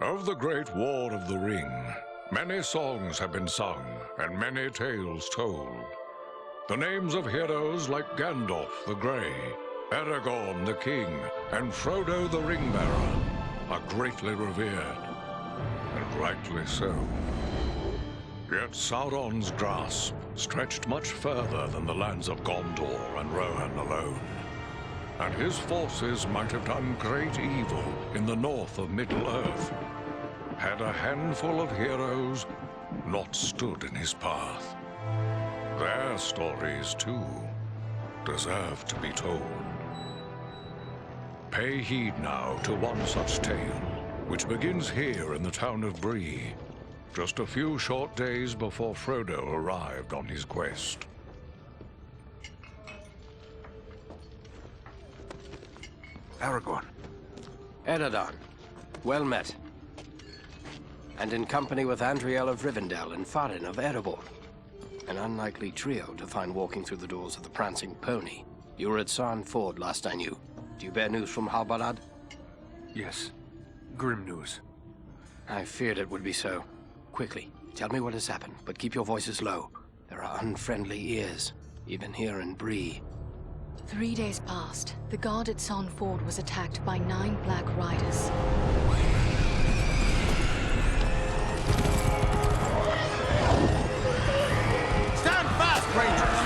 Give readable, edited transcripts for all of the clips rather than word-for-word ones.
Of the Great War of the Ring, many songs have been sung and many tales told. The names of heroes like Gandalf the Grey, Aragorn the King, and Frodo the Ring-Bearer are greatly revered, and rightly so. Yet Sauron's grasp stretched much further than the lands of Gondor and Rohan alone, and his forces might have done great evil in the north of Middle-earth, had a handful of heroes not stood in his path. Their stories, too, deserve to be told. Pay heed now to one such tale, which begins here in the town of Bree, just a few short days before Frodo arrived on his quest. Aragorn. Eredon, well met. And in company with Andriel of Rivendell and Farin of Erebor. An unlikely trio to find walking through the doors of the Prancing Pony. You were at Sarn Ford last I knew. Do you bear news from Halbarad? Yes. Grim news. I feared it would be so. Quickly, tell me what has happened, but keep your voices low. There are unfriendly ears, even here in Bree. 3 days passed. The guard at Sarn Ford was attacked by 9 Black Riders. Stand fast, Rangers!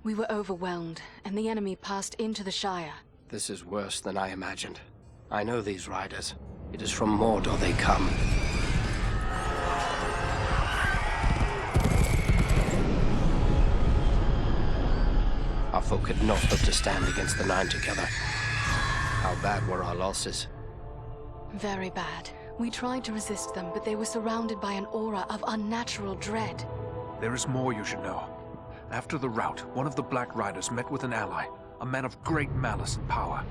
We were overwhelmed, and the enemy passed into the Shire. This is worse than I imagined. I know these riders. It is from Mordor they come. Our folk could not hope to stand against the 9 together. How bad were our losses? Very bad. We tried to resist them, but they were surrounded by an aura of unnatural dread. There is more you should know. After the rout, one of the Black Riders met with an ally, a man of great malice and power.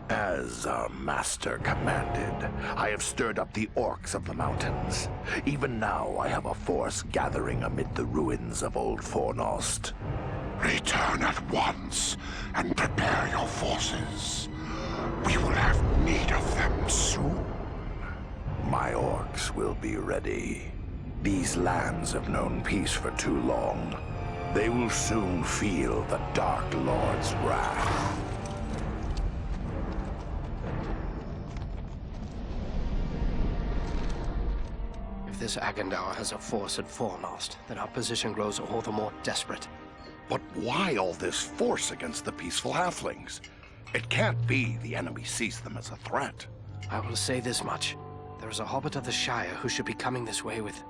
As our master commanded, I have stirred up the orcs of the mountains. Even now, I have a force gathering amid the ruins of old Fornost. Return at once and prepare your forces. We will have need of them soon. My orcs will be ready. These lands have known peace for too long. They will soon feel the Dark Lord's wrath. If this Agandaur has a force at Fornost, then our position grows all the more desperate. But why all this force against the peaceful halflings? It can't be the enemy sees them as a threat. I will say this much. There is a hobbit of the Shire who should be coming this way with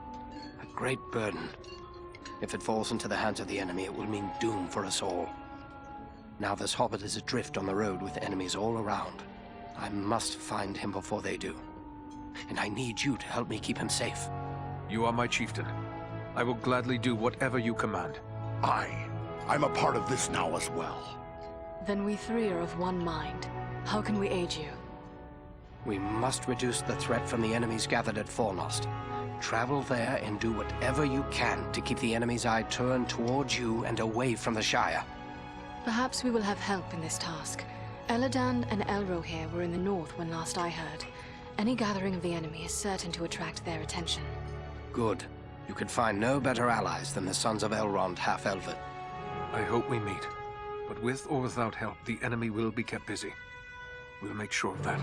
a great burden. If it falls into the hands of the enemy, it will mean doom for us all. Now this hobbit is adrift on the road with enemies all around. I must find him before they do. And I need you to help me keep him safe. You are my chieftain. I will gladly do whatever you command. I'm a part of this now as well. Then we 3 are of one mind. How can we aid you? We must reduce the threat from the enemies gathered at Fornost. Travel there and do whatever you can to keep the enemy's eye turned towards you and away from the Shire. Perhaps we will have help in this task. Eladan and Elrohir were in the north when last I heard. Any gathering of the enemy is certain to attract their attention. Good. You could find no better allies than the sons of Elrond half-elven. I hope we meet. But with or without help, the enemy will be kept busy. We'll make sure of that.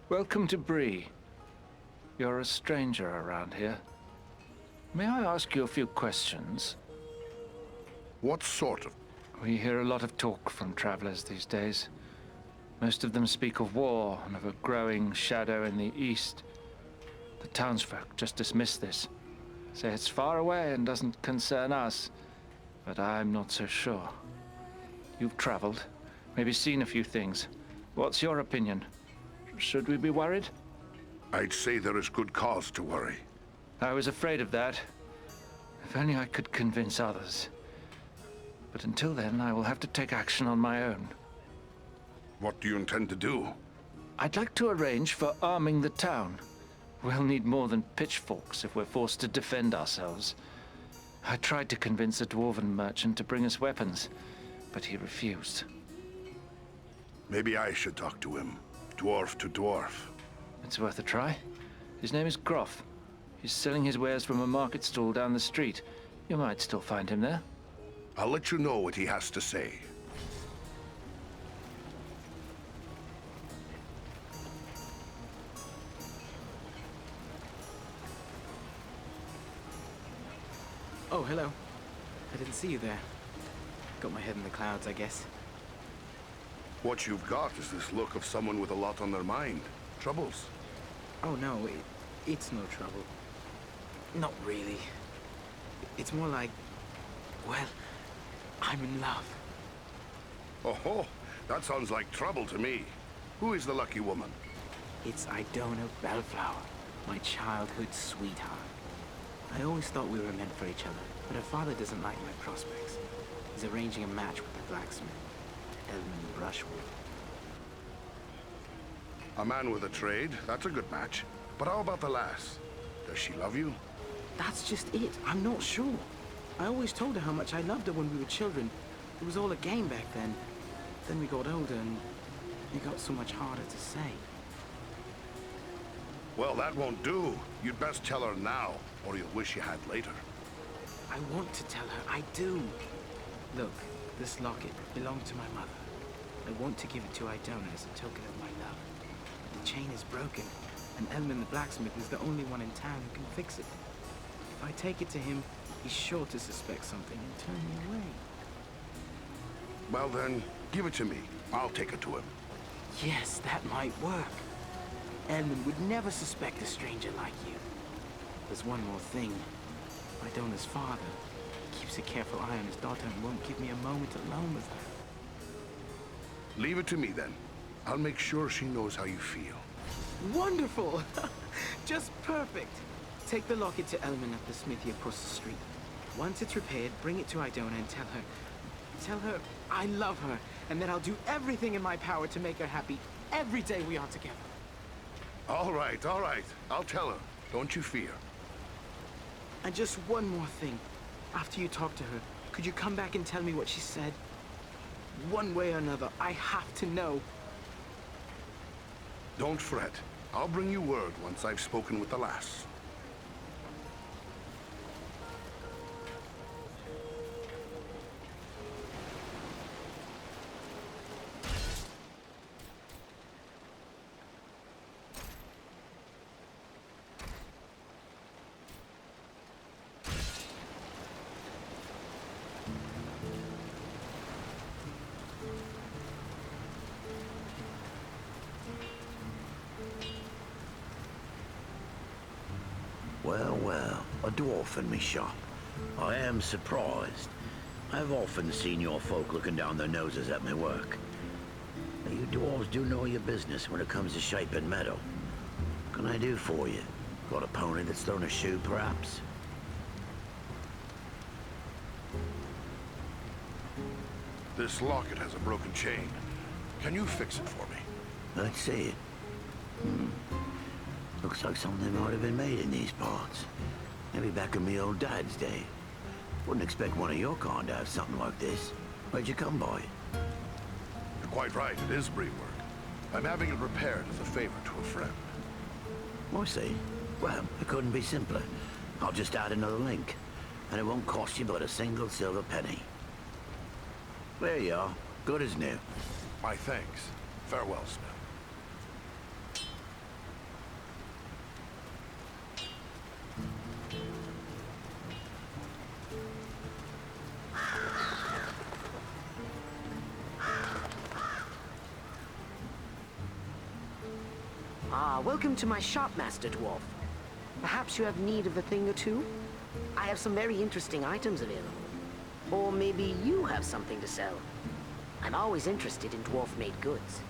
Welcome to Bree. You're a stranger around here. May I ask you a few questions? What sort of... We hear a lot of talk from travelers these days. Most of them speak of war and of a growing shadow in the east. The townsfolk just dismiss this. Say it's far away and doesn't concern us. But I'm not so sure. You've traveled, maybe seen a few things. What's your opinion? Should we be worried? I'd say there is good cause to worry. I was afraid of that. If only I could convince others. But until then, I will have to take action on my own. What do you intend to do? I'd like to arrange for arming the town. We'll need more than pitchforks if we're forced to defend ourselves. I tried to convince a dwarven merchant to bring us weapons, but he refused. Maybe I should talk to him. Dwarf to dwarf. It's worth a try. His name is Groff. He's selling his wares from a market stall down the street. You might still find him there. I'll let you know what he has to say. Oh, hello. I didn't see you there. Got my head in the clouds, I guess. What you've got is this look of someone with a lot on their mind. Troubles? Oh, no, it's no trouble. Not really. It's more like, well, I'm in love. Oh, that sounds like trouble to me. Who is the lucky woman? It's Idona Bellflower, my childhood sweetheart. I always thought we were meant for each other, but her father doesn't like my prospects. He's arranging a match with the blacksmith, Edmund Brushwood. A man with a trade, that's a good match. But how about the lass? Does she love you? That's just it. I'm not sure. I always told her how much I loved her when we were children. It was all a game back then. Then we got older and it got so much harder to say. Well, that won't do. You'd best tell her now, or you'll wish you had later. I want to tell her. I do. Look, this locket belonged to my mother. I want to give it to Idona as a token of my love. The chain is broken, and Elman the blacksmith is the only one in town who can fix it. If I take it to him, he's sure to suspect something and turn me away. Well then, give it to me. I'll take it to him. Yes, that might work. Elman would never suspect a stranger like you. There's one more thing. Idona's father keeps a careful eye on his daughter and won't give me a moment alone with her. Leave it to me then. I'll make sure she knows how you feel. Wonderful! Just perfect. Take the locket to Elman at the smithy across the street. Once it's repaired, bring it to Idona and tell her I love her and that I'll do everything in my power to make her happy every day we are together. All right. I'll tell her. Don't you fear. And just one more thing. After you talk to her, could you come back and tell me what she said? One way or another, I have to know. Don't fret. I'll bring you word once I've spoken with the lass. Well, a dwarf in me shop. I am surprised. I've often seen your folk looking down their noses at my work. Now, you dwarves do know your business when it comes to shaping metal. What can I do for you? Got a pony that's thrown a shoe, perhaps? This locket has a broken chain. Can you fix it for me? I'd see it. Looks like something might have been made in these parts. Maybe back in me old dad's day. Wouldn't expect one of your kind to have something like this. Where'd you come by? You're quite right, it is Bree work. I'm having it repaired as a favor to a friend. I see. Well, it couldn't be simpler. I'll just add another link. And it won't cost you but a single silver penny. There you are. Good as new. My thanks. Farewell, Smith. welcome to my shop, Master Dwarf. Perhaps you have need of a thing or two? I have some very interesting items available. Or maybe you have something to sell. I'm always interested in dwarf-made goods.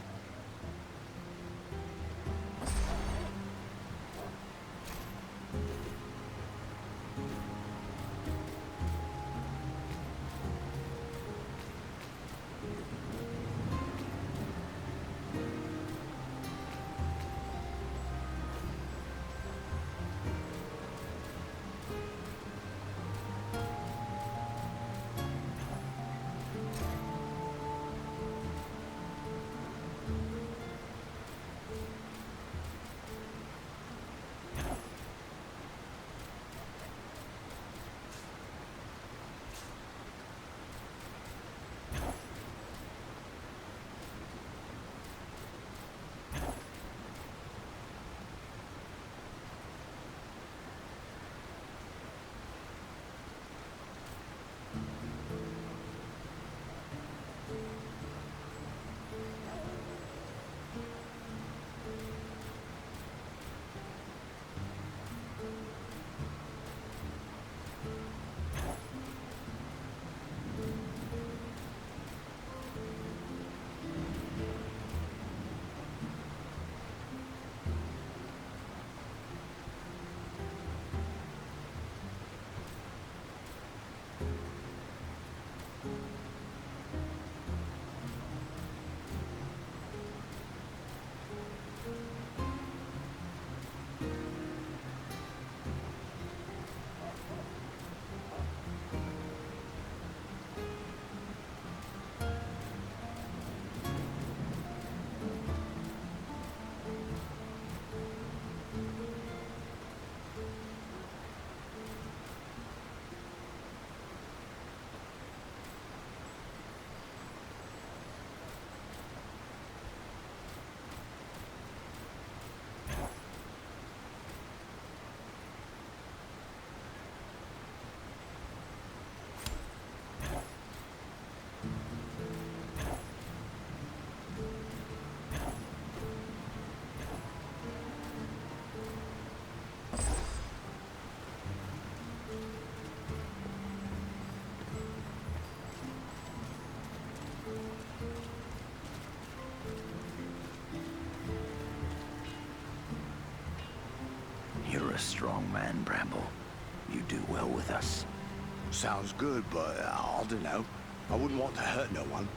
You're a strong man, Bramble. You do well with us. Sounds good, but I don't know. I wouldn't want to hurt no one.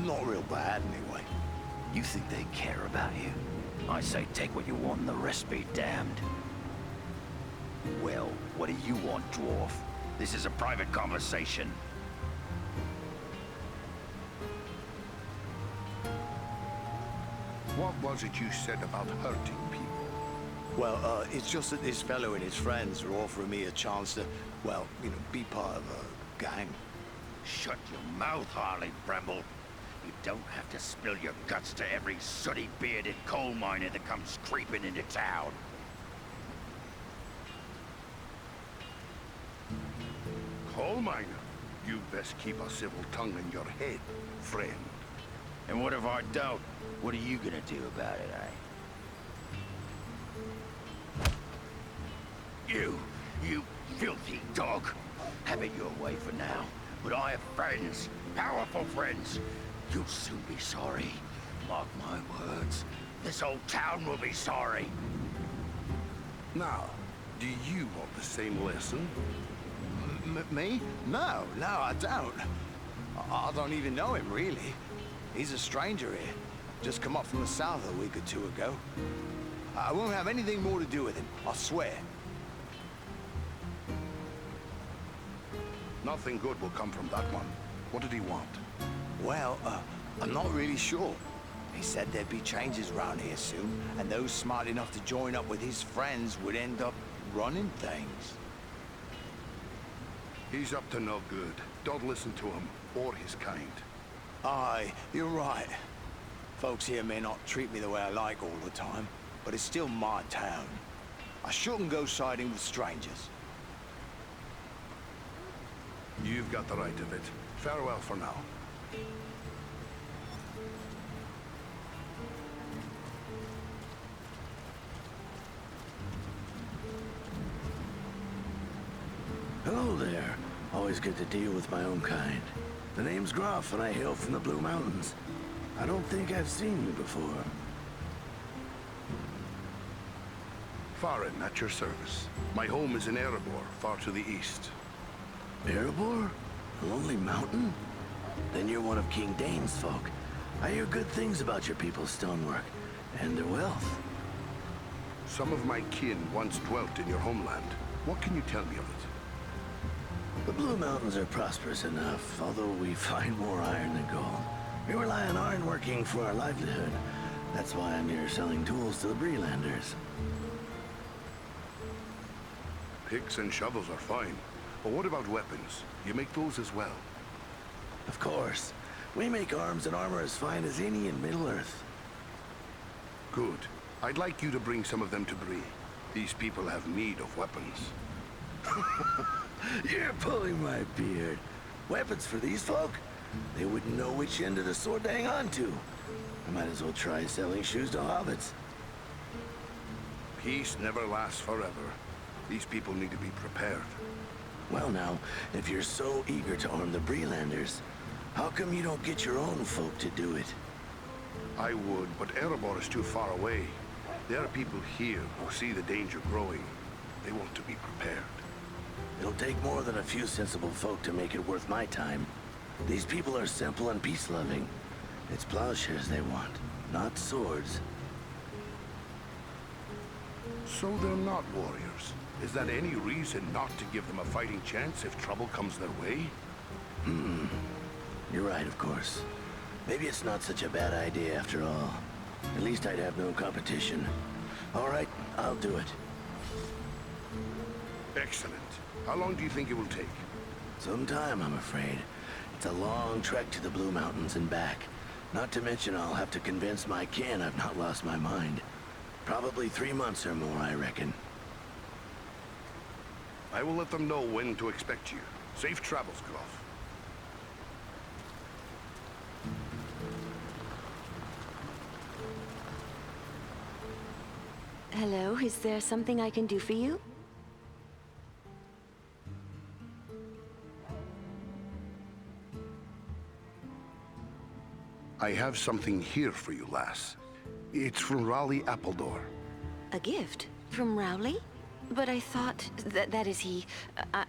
Not real bad, anyway. You think they care about you? I say take what you want and the rest be damned. Well, what do you want, dwarf? This is a private conversation. What was it you said about hurting people? Well, it's just that this fellow and his friends are offering me a chance to, well, be part of a gang. Shut your mouth, Harley Bramble. You don't have to spill your guts to every sooty-bearded coal miner that comes creeping into town. Coal miner? You best keep a civil tongue in your head, friend. And what if I don't? What are you gonna do about it, eh? You filthy dog. Have it your way for now. But I have friends, powerful friends. You'll soon be sorry. Mark my words. This whole town will be sorry. Now, do you want the same lesson? Me? No, I don't. I don't even know him, really. He's a stranger here. Just come up from the south a week or two ago. I won't have anything more to do with him, I swear. Nothing good will come from that one. What did he want? Well, I'm not really sure. He said there'd be changes around here soon, and those smart enough to join up with his friends would end up running things. He's up to no good. Don't listen to him, or his kind. Aye, you're right. Folks here may not treat me the way I like all the time, but it's still my town. I shouldn't go siding with strangers. You've got the right of it. Farewell for now. always good to deal with my own kind. The name's Groff, and I hail from the Blue Mountains. I don't think I've seen you before. Farin, at your service. My home is in Erebor, far to the east. Erebor? A lonely mountain? Then you're one of King Dane's folk. I hear good things about your people's stonework, and their wealth. Some of my kin once dwelt in your homeland. What can you tell me of it? The Blue Mountains are prosperous enough, although we find more iron than gold. We rely on iron working for our livelihood. That's why I'm here selling tools to the Brelanders. Picks and shovels are fine. But what about weapons? You make those as well? Of course. We make arms and armor as fine as any in Middle-earth. Good. I'd like you to bring some of them to Bree. These people have need of weapons. You're pulling my beard. Weapons for these folk? They wouldn't know which end of the sword to hang on to. I might as well try selling shoes to hobbits. Peace never lasts forever. These people need to be prepared. Well now, if you're so eager to arm the Brelanders, how come you don't get your own folk to do it? I would, but Erebor is too far away. There are people here who see the danger growing. They want to be prepared. It'll take more than a few sensible folk to make it worth my time. These people are simple and peace-loving. It's plowshares they want, not swords. So they're not warriors. Is that any reason not to give them a fighting chance if trouble comes their way? You're right, of course. Maybe it's not such a bad idea after all. At least I'd have no competition. All right, I'll do it. Excellent. How long do you think it will take? Some time, I'm afraid. It's a long trek to the Blue Mountains and back. Not to mention I'll have to convince my kin I've not lost my mind. Probably 3 months or more, I reckon. I will let them know when to expect you. Safe travels, Groff. Hello, is there something I can do for you? I have something here for you, lass. It's from Raleigh Appledore. A gift? From Rowley? But I thought that is he...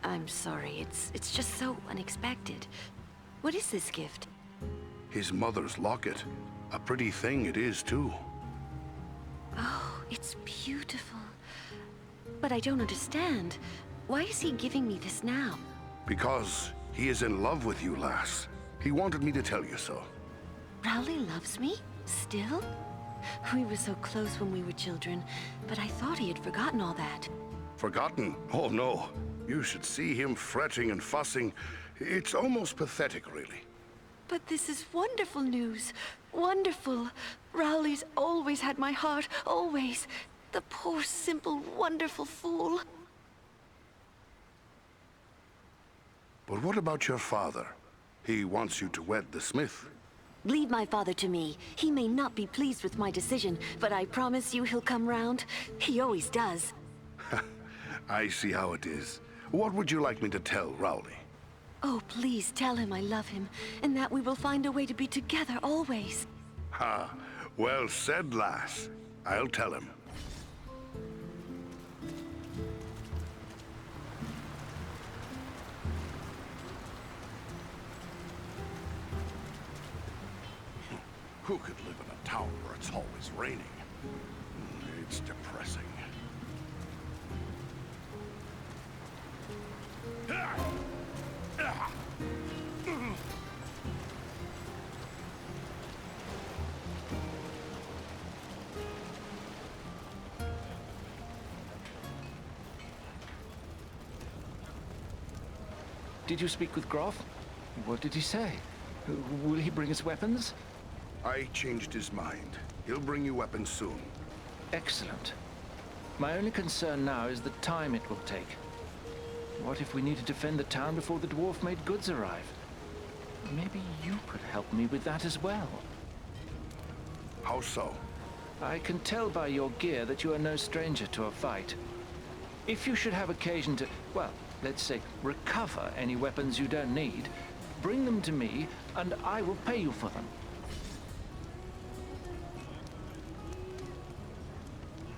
I'm sorry, it's just so unexpected. What is this gift? His mother's locket. A pretty thing it is, too. Oh, it's beautiful. But I don't understand. Why is he giving me this now? Because he is in love with you, lass. He wanted me to tell you so. Rowley loves me? Still? We were so close when we were children, but I thought he had forgotten all that. Forgotten? Oh, no. You should see him fretting and fussing. It's almost pathetic, really. But this is wonderful news. Wonderful. Rowley's always had my heart, always. The poor, simple, wonderful fool. But what about your father? He wants you to wed the smith. Leave my father to me. He may not be pleased with my decision, but I promise you he'll come round. He always does. I see how it is. What would you like me to tell Rowley? Oh, please tell him I love him, and that we will find a way to be together always. Ha! Well said, lass. I'll tell him. Who could live in a town where it's always raining? It's depressing. Did you speak with Groff? What did he say? Will he bring us weapons? I changed his mind. He'll bring you weapons soon. Excellent. My only concern now is the time it will take. What if we need to defend the town before the dwarf-made goods arrive? Maybe you could help me with that as well. How so? I can tell by your gear that you are no stranger to a fight. If you should have occasion to, well, let's say, recover any weapons you don't need, bring them to me, and I will pay you for them.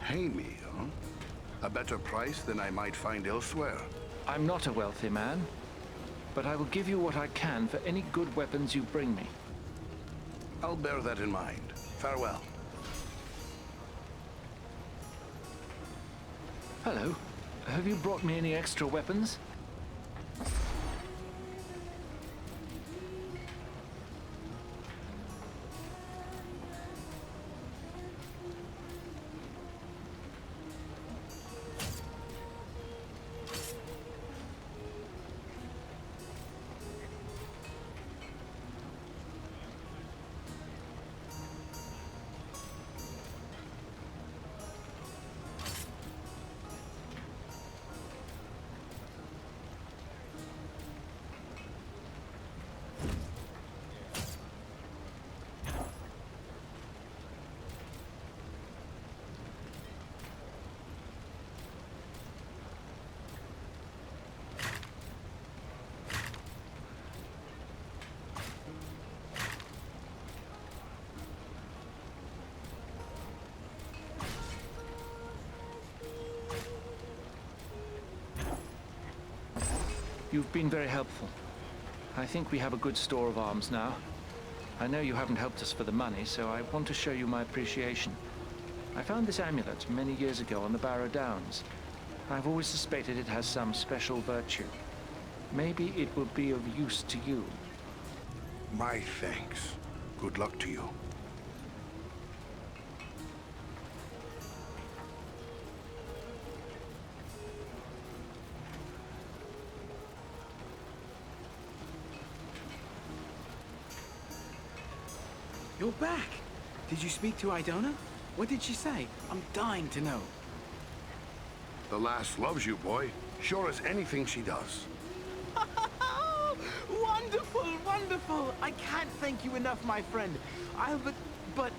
Pay me, huh? A better price than I might find elsewhere. I'm not a wealthy man, but I will give you what I can for any good weapons you bring me. I'll bear that in mind. Farewell. Hello. Have you brought me any extra weapons? You've been very helpful. I think we have a good store of arms now. I know you haven't helped us for the money, so I want to show you my appreciation. I found this amulet many years ago on the Barrow Downs. I've always suspected it has some special virtue. Maybe it will be of use to you. My thanks. Good luck to you. You're back! Did you speak to Idona? What did she say? I'm dying to know. The lass loves you, boy. Sure as anything she does. Wonderful, wonderful! I can't thank you enough, my friend. But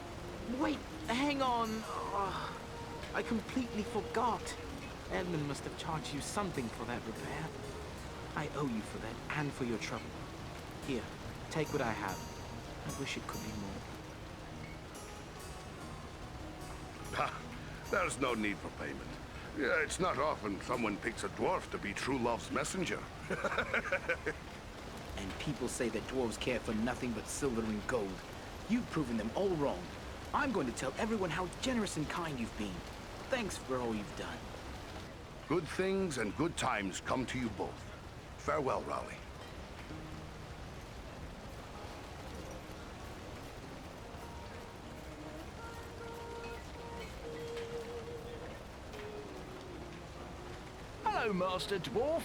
wait, hang on. Oh, I completely forgot. Edmund must have charged you something for that repair. I owe you for that and for your trouble. Here, take what I have. I wish it could be more. Ha! There's no need for payment. Yeah, it's not often someone picks a dwarf to be true love's messenger. And people say that dwarves care for nothing but silver and gold. You've proven them all wrong. I'm going to tell everyone how generous and kind you've been. Thanks for all you've done. Good things and good times come to you both. Farewell, Rowley. Hello, Master Dwarf.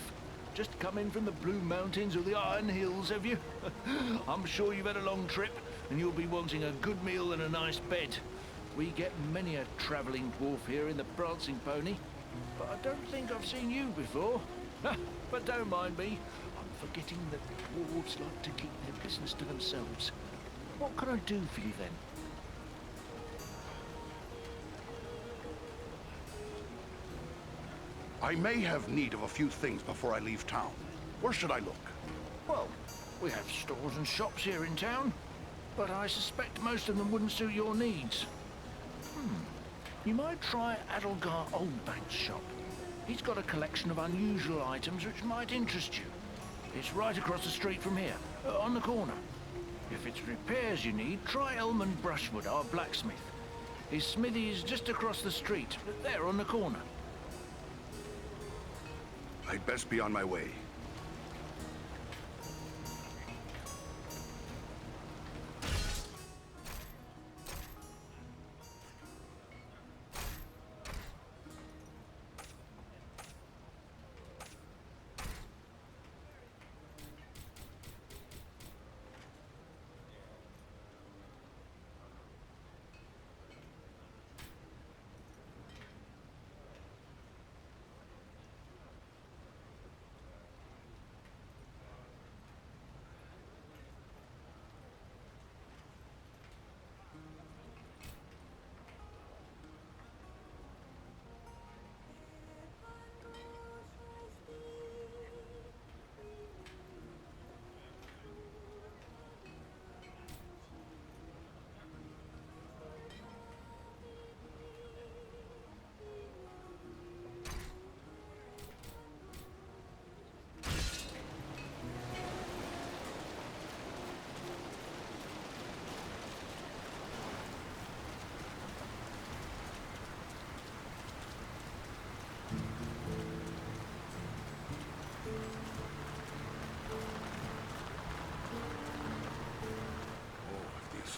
Just come in from the Blue Mountains or the Iron Hills, have you? I'm sure you've had a long trip, and you'll be wanting a good meal and a nice bed. We get many a travelling dwarf here in the Prancing Pony, but I don't think I've seen you before. But don't mind me. I'm forgetting that dwarves like to keep their business to themselves. What can I do for you, then? I may have need of a few things before I leave town. Where should I look? Well, we have stores and shops here in town, but I suspect most of them wouldn't suit your needs. You might try Adelgar Oldbank's shop. He's got a collection of unusual items which might interest you. It's right across the street from here, on the corner. If it's repairs you need, try Elmond Brushwood, our blacksmith. His smithy is just across the street, there on the corner. I'd best be on my way.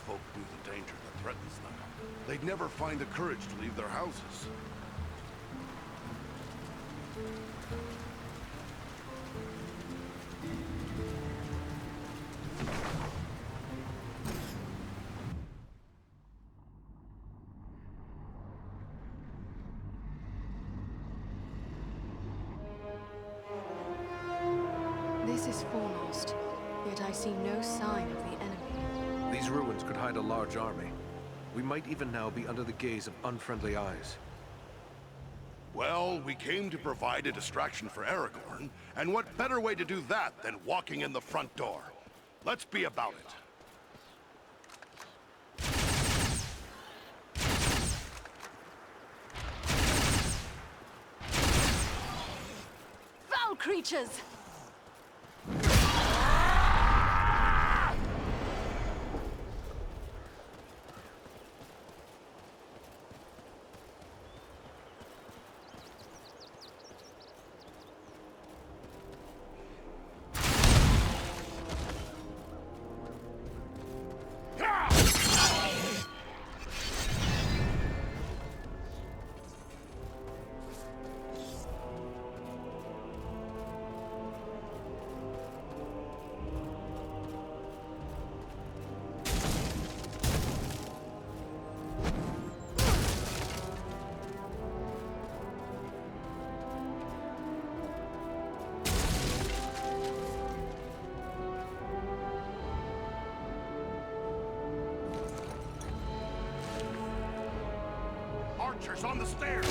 townsfolk knew the danger that threatens them, they'd never find the courage to leave their houses. This is Fornost, yet I see no sign of the enemy. These ruins could hide a large army. We might even now be under the gaze of unfriendly eyes. Well, we came to provide a distraction for Aragorn, and what better way to do that than walking in the front door? Let's be about it. Foul creatures! Archers on the stairs!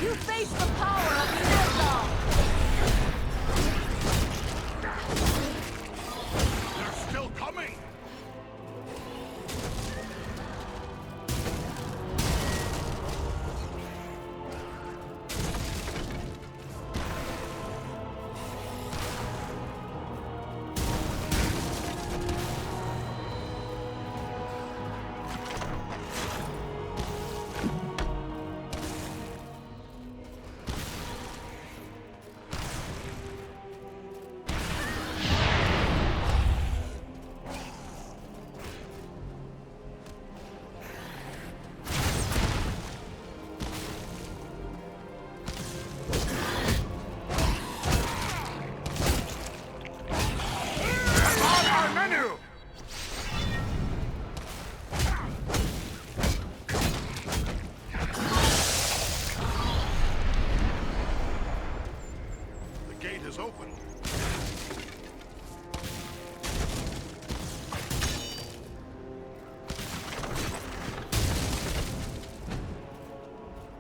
You face the power of Nilfgaard! They're still coming! Is open.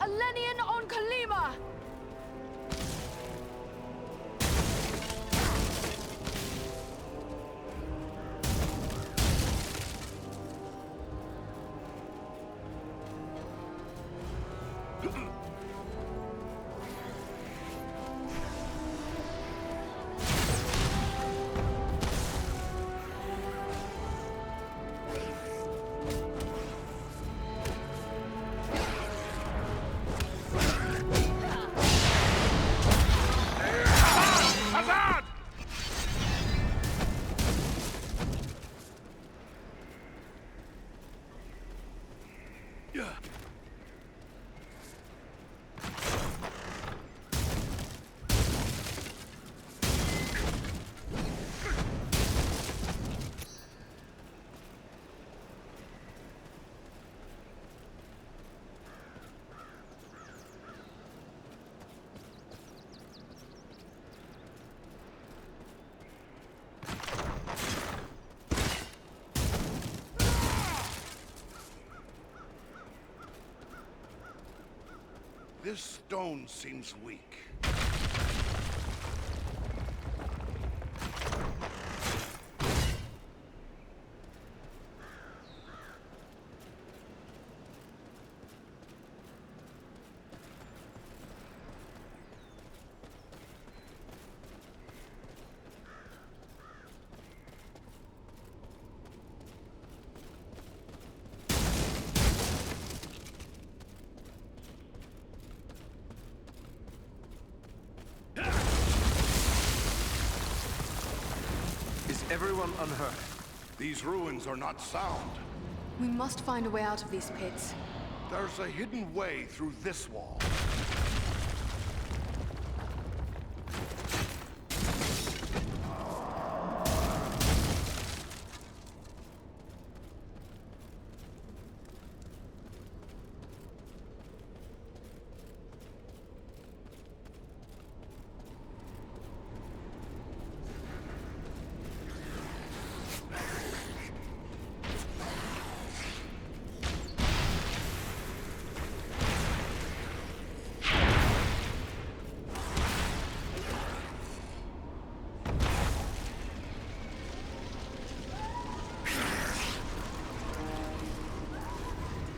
Elenian on Kalima! This stone seems weak. everyone unhurt? These ruins are not sound. We must find a way out of these pits. There's a hidden way through this wall.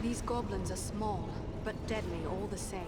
These goblins are small, but deadly all the same.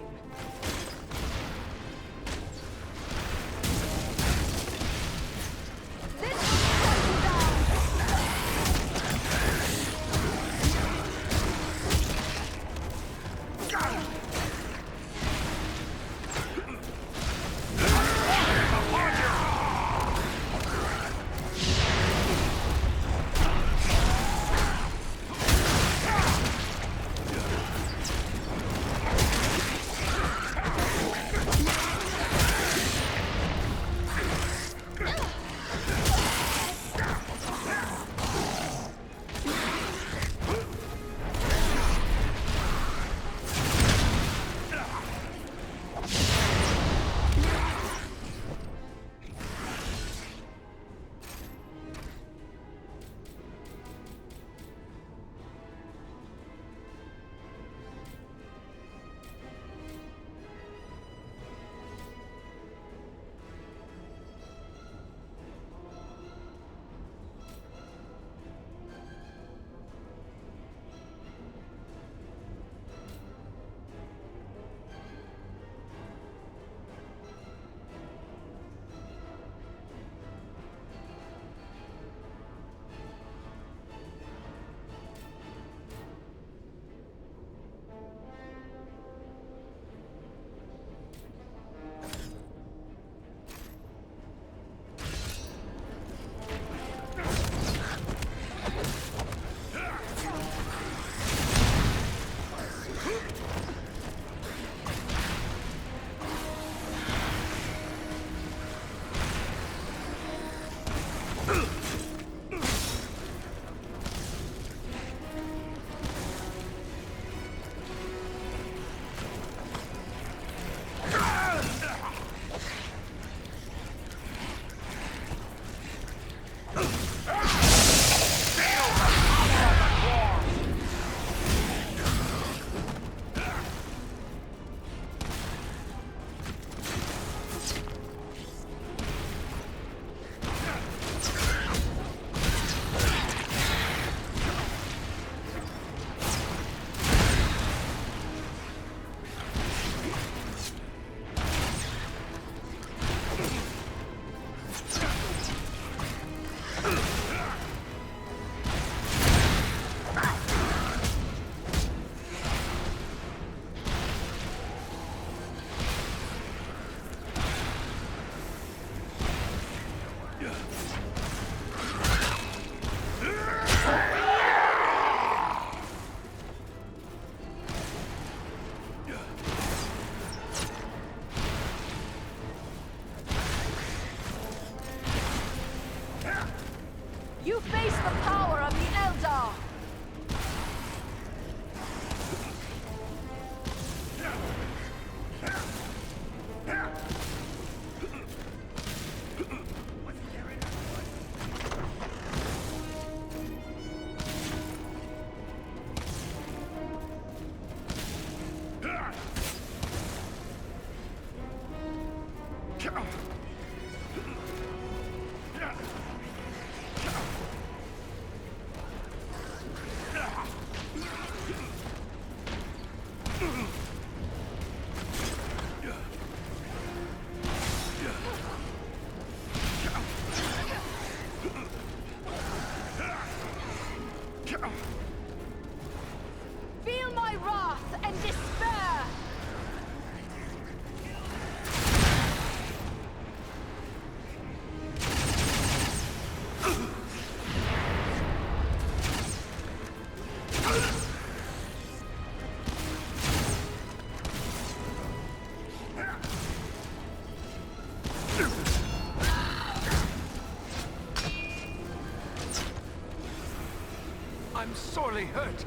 I'm sorely hurt.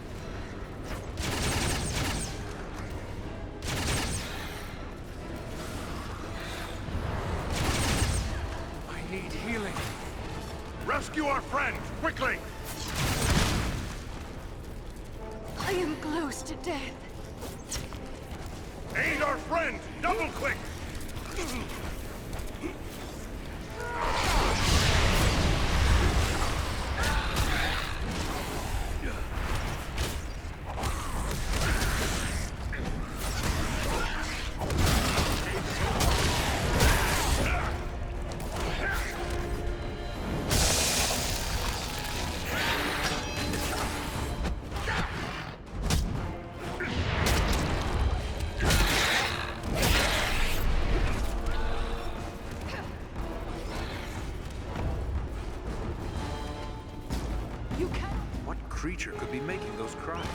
I need healing. Rescue our friend, quickly! I am close to death. Aid our friend, double quick! What creature could be making those cries?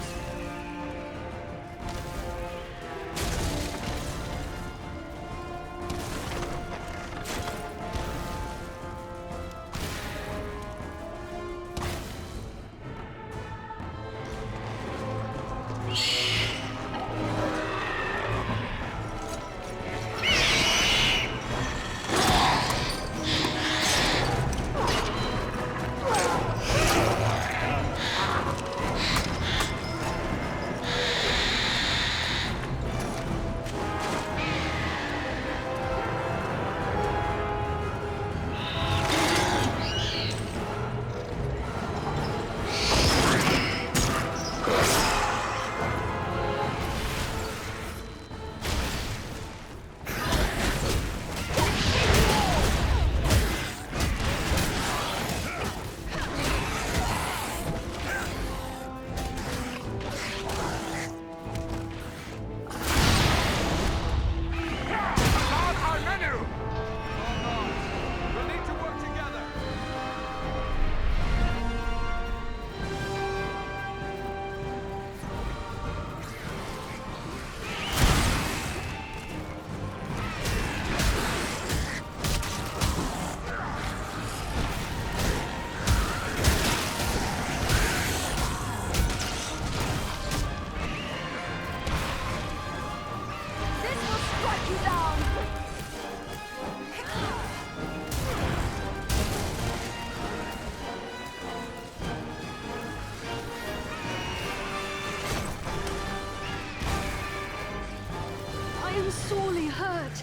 Sorely hurt.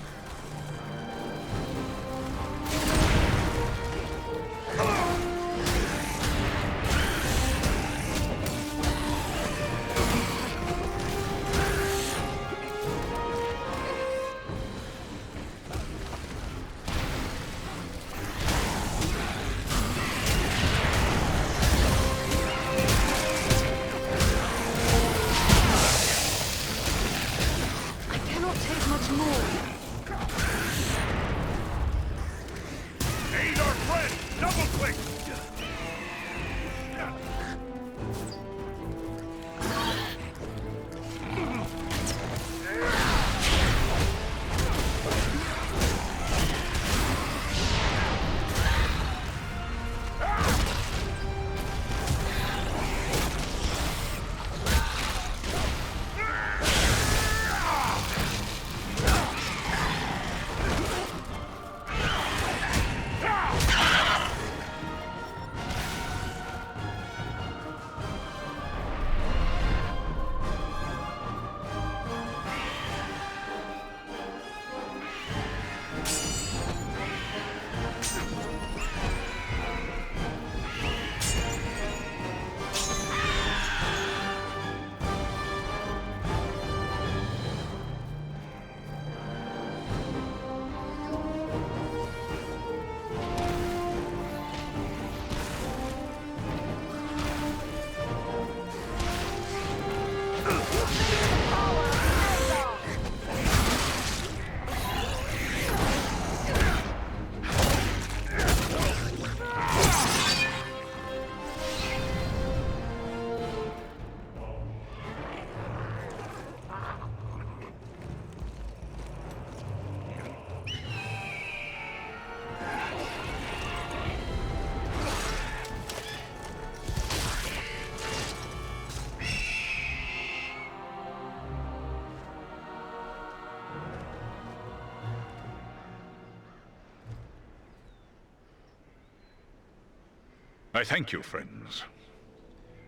I thank you, friends.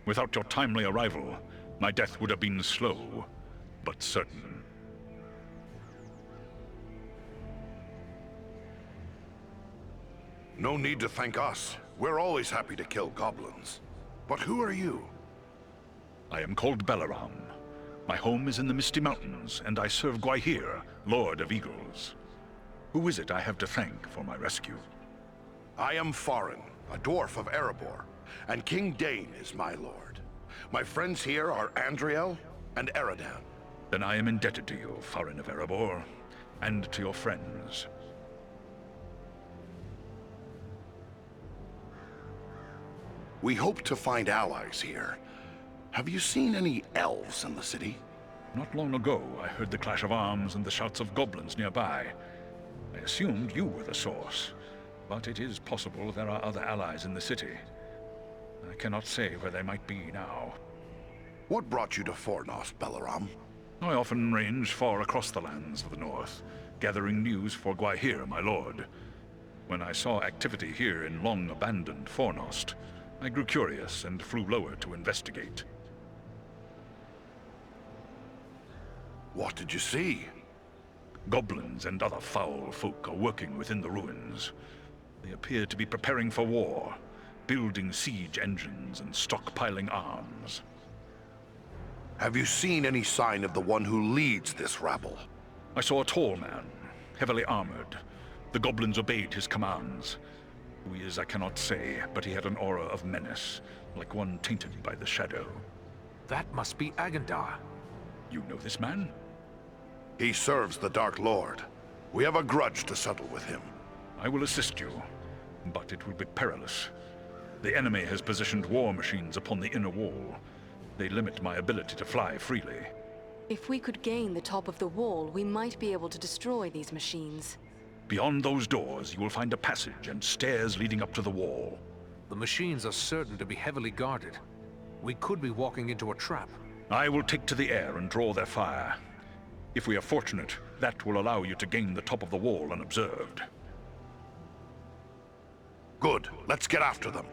Without your timely arrival, my death would have been slow, but certain. No need to thank us. We're always happy to kill goblins. But who are you? I am called Balaram. My home is in the Misty Mountains, and I serve Gwaihir, Lord of Eagles. Who is it I have to thank for my rescue? I am Farin, a dwarf of Erebor, and King Dane is my lord. My friends here are Andriel and Eridan. Then I am indebted to you, Farin of Erebor, and to your friends. We hope to find allies here. Have you seen any elves in the city? Not long ago, I heard the clash of arms and the shouts of goblins nearby. I assumed you were the source, but it is possible there are other allies in the city. I cannot say where they might be now. What brought you to Fornost, Balaram? I often range far across the lands of the north, gathering news for Gwaihir, my lord. When I saw activity here in long-abandoned Fornost, I grew curious and flew lower to investigate. What did you see? Goblins and other foul folk are working within the ruins. They appear to be preparing for war, building siege engines and stockpiling arms. Have you seen any sign of the one who leads this rabble? I saw a tall man, heavily armored. The goblins obeyed his commands. Who he is, I cannot say, but he had an aura of menace, like one tainted by the shadow. That must be Agandar. You know this man? He serves the Dark Lord. We have a grudge to settle with him. I will assist you, but it will be perilous. The enemy has positioned war machines upon the inner wall. They limit my ability to fly freely. If we could gain the top of the wall, we might be able to destroy these machines. Beyond those doors, you will find a passage and stairs leading up to the wall. The machines are certain to be heavily guarded. We could be walking into a trap. I will take to the air and draw their fire. If we are fortunate, that will allow you to gain the top of the wall unobserved. Good. Let's get after them.